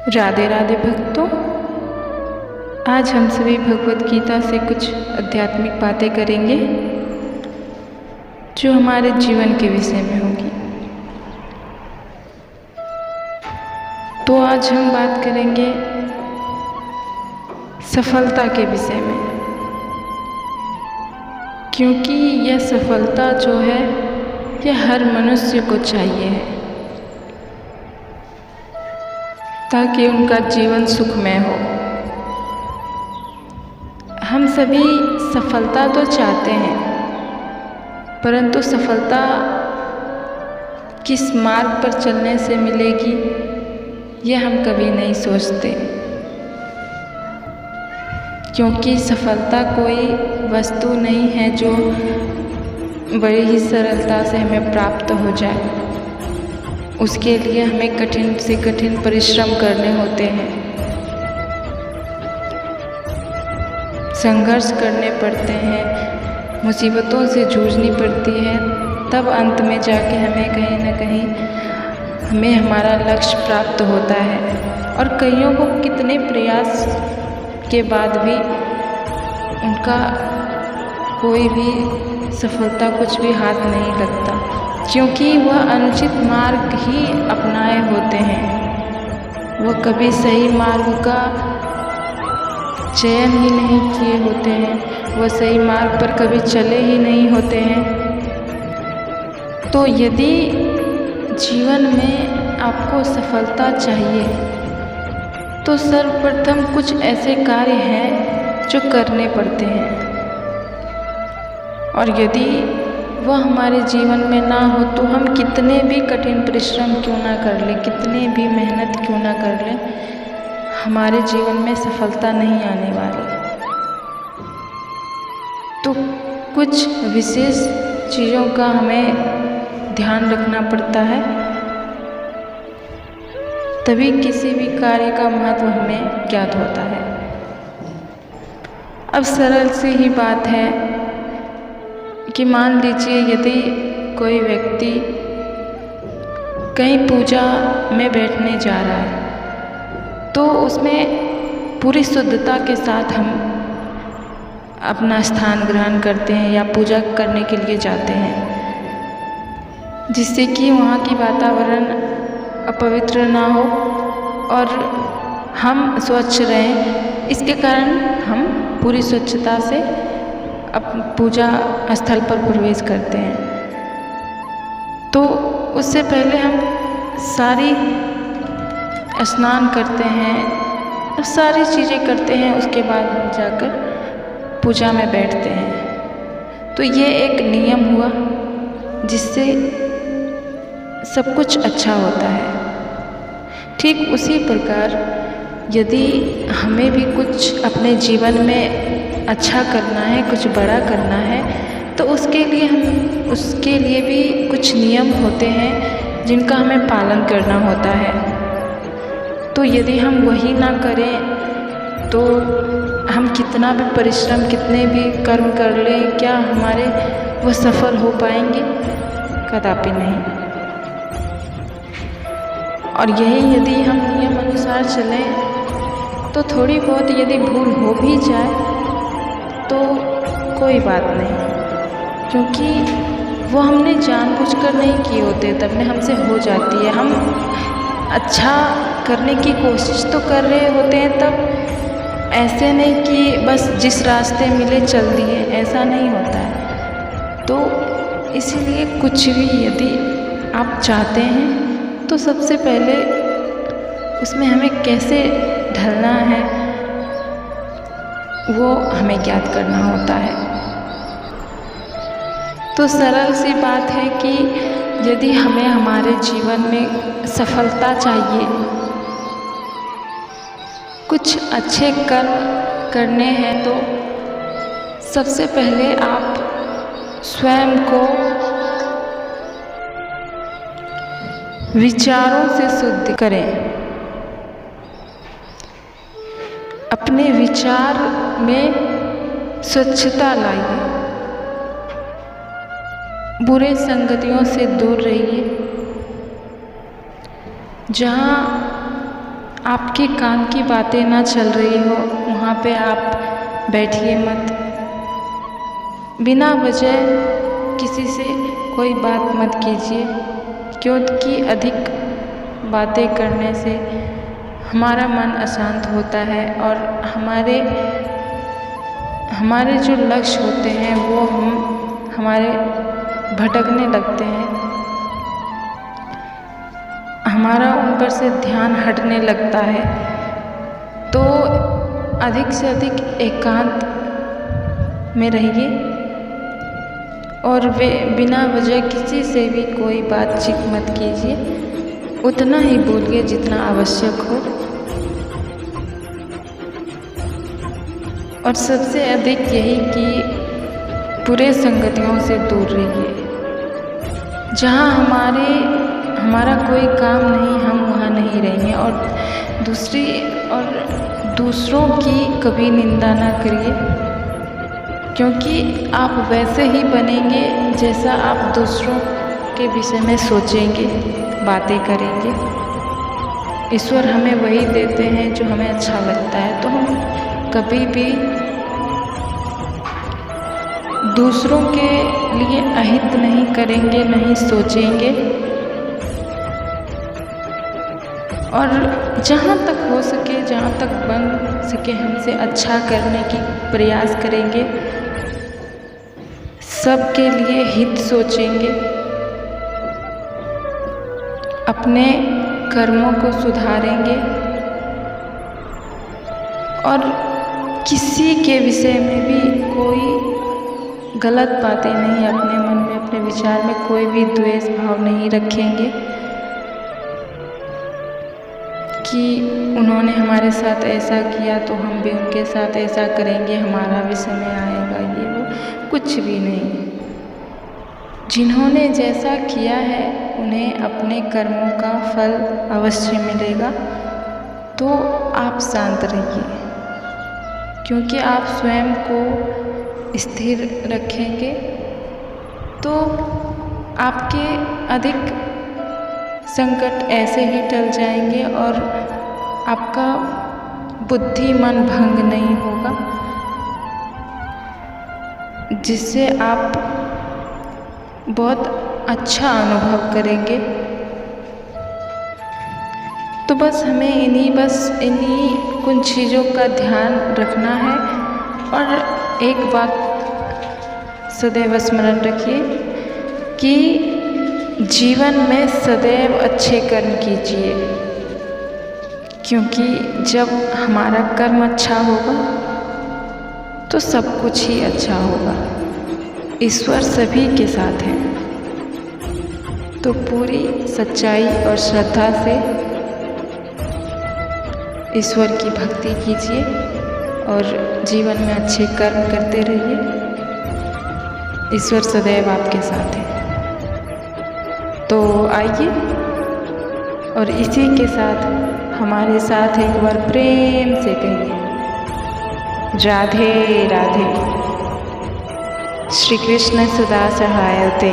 राधे राधे भक्तों, आज हम सभी भगवत गीता से कुछ आध्यात्मिक बातें करेंगे जो हमारे जीवन के विषय में होगी। तो आज हम बात करेंगे सफलता के विषय में, क्योंकि यह सफलता जो है यह हर मनुष्य को चाहिए है ताकि उनका जीवन सुखमय हो। हम सभी सफलता तो चाहते हैं, परंतु सफलता किस मार्ग पर चलने से मिलेगी यह हम कभी नहीं सोचते, क्योंकि सफलता कोई वस्तु नहीं है जो बड़ी ही सरलता से हमें प्राप्त हो जाए। उसके लिए हमें कठिन से कठिन परिश्रम करने होते हैं, संघर्ष करने पड़ते हैं, मुसीबतों से जूझनी पड़ती है, तब अंत में जाके हमें कहीं ना कहीं हमें हमारा लक्ष्य प्राप्त होता है। और कईयों को कितने प्रयास के बाद भी उनका कोई भी सफलता कुछ भी हाथ नहीं लगता, क्योंकि वह अनुचित मार्ग ही अपनाए होते हैं। वह कभी सही मार्ग का चयन ही नहीं किए होते हैं, वह सही मार्ग पर कभी चले ही नहीं होते हैं। तो यदि जीवन में आपको सफलता चाहिए तो सर्वप्रथम कुछ ऐसे कार्य हैं जो करने पड़ते हैं, और यदि वह हमारे जीवन में ना हो तो हम कितने भी कठिन परिश्रम क्यों ना कर लें, कितने भी मेहनत क्यों ना कर लें, हमारे जीवन में सफलता नहीं आने वाली। तो कुछ विशेष चीज़ों का हमें ध्यान रखना पड़ता है, तभी किसी भी कार्य का महत्व हमें ज्ञात होता है। अब सरल सी ही बात है कि मान लीजिए यदि कोई व्यक्ति कहीं पूजा में बैठने जा रहा है तो उसमें पूरी शुद्धता के साथ हम अपना स्थान ग्रहण करते हैं या पूजा करने के लिए जाते हैं, जिससे कि वहाँ की वातावरण अपवित्र ना हो और हम स्वच्छ रहें। इसके कारण हम पूरी स्वच्छता से पूजा स्थल पर प्रवेश करते हैं। तो उससे पहले हम सारी स्नान करते हैं, सारी चीज़ें करते हैं, उसके बाद हम जाकर पूजा में बैठते हैं। तो ये एक नियम हुआ जिससे सब कुछ अच्छा होता है। ठीक उसी प्रकार यदि हमें भी कुछ अपने जीवन में अच्छा करना है, कुछ बड़ा करना है, तो उसके लिए भी कुछ नियम होते हैं जिनका हमें पालन करना होता है। तो यदि हम वही ना करें तो हम कितना भी परिश्रम, कितने भी कर्म कर लें, क्या हमारे वो सफल हो पाएंगे? कदापि नहीं। और यही यदि हम नियम अनुसार चलें तो थोड़ी बहुत यदि भूल हो भी जाए तो कोई बात नहीं, क्योंकि वो हमने जानबूझकर नहीं किए होते, तब ने हमसे हो जाती है। हम अच्छा करने की कोशिश तो कर रहे होते हैं, तब ऐसे नहीं कि बस जिस रास्ते मिले चल दिए, ऐसा नहीं होता है। तो इसीलिए कुछ भी यदि आप चाहते हैं तो सबसे पहले उसमें हमें कैसे ढलना है वो हमें ज्ञात करना होता है। तो सरल सी बात है कि यदि हमें हमारे जीवन में सफलता चाहिए, कुछ अच्छे कर्म करने हैं, तो सबसे पहले आप स्वयं को विचारों से शुद्ध करें। अपने विचार में स्वच्छता लाइए, बुरे संगतियों से दूर रहिए, जहाँ आपके कान की बातें ना चल रही हो वहाँ पे आप बैठिए मत। बिना वजह किसी से कोई बात मत कीजिए, क्योंकि अधिक बातें करने से हमारा मन अशांत होता है और हमारे जो लक्ष्य होते हैं वो हमारे भटकने लगते हैं, हमारा उन पर से ध्यान हटने लगता है। तो अधिक से अधिक एकांत में रहिए और बिना वजह किसी से भी कोई बातचीत मत कीजिए। उतना ही बोलिए जितना आवश्यक हो। और सबसे अधिक यही कि बुरे संगतियों से दूर रहिए। जहाँ हमारा कोई काम नहीं, हम वहाँ नहीं रहेंगे। और दूसरों की कभी निंदा ना करिए, क्योंकि आप वैसे ही बनेंगे जैसा आप दूसरों के विषय में सोचेंगे, बातें करेंगे। ईश्वर हमें वही देते हैं जो हमें अच्छा लगता है। तो हम कभी भी दूसरों के लिए अहित नहीं करेंगे, नहीं सोचेंगे। और जहाँ तक हो सके, जहाँ तक बन सके हमसे अच्छा करने की प्रयास करेंगे, सबके लिए हित सोचेंगे, अपने कर्मों को सुधारेंगे और किसी के विषय में भी कोई गलत बातें नहीं, अपने मन में, अपने विचार में कोई भी द्वेष भाव नहीं रखेंगे कि उन्होंने हमारे साथ ऐसा किया तो हम भी उनके साथ ऐसा करेंगे, हमारा भी समय आएगा, ये वो कुछ भी नहीं। जिन्होंने जैसा किया है उन्हें अपने कर्मों का फल अवश्य मिलेगा। तो आप शांत रहिए, क्योंकि आप स्वयं को स्थिर रखेंगे तो आपके अधिक संकट ऐसे ही टल जाएंगे और आपका बुद्धि मन भंग नहीं होगा, जिससे आप बहुत अच्छा अनुभव करेंगे। तो बस हमें इन्हीं कुछ चीज़ों का ध्यान रखना है। और एक बात सदैव स्मरण रखिए कि जीवन में सदैव अच्छे कर्म कीजिए, क्योंकि जब हमारा कर्म अच्छा होगा तो सब कुछ ही अच्छा होगा। ईश्वर सभी के साथ है। तो पूरी सच्चाई और श्रद्धा से ईश्वर की भक्ति कीजिए और जीवन में अच्छे कर्म करते रहिए। ईश्वर सदैव आपके साथ है। तो आइए और इसी के साथ हमारे साथ एक बार प्रेम से कहिए, राधे राधे। श्री कृष्ण सदा सहायते।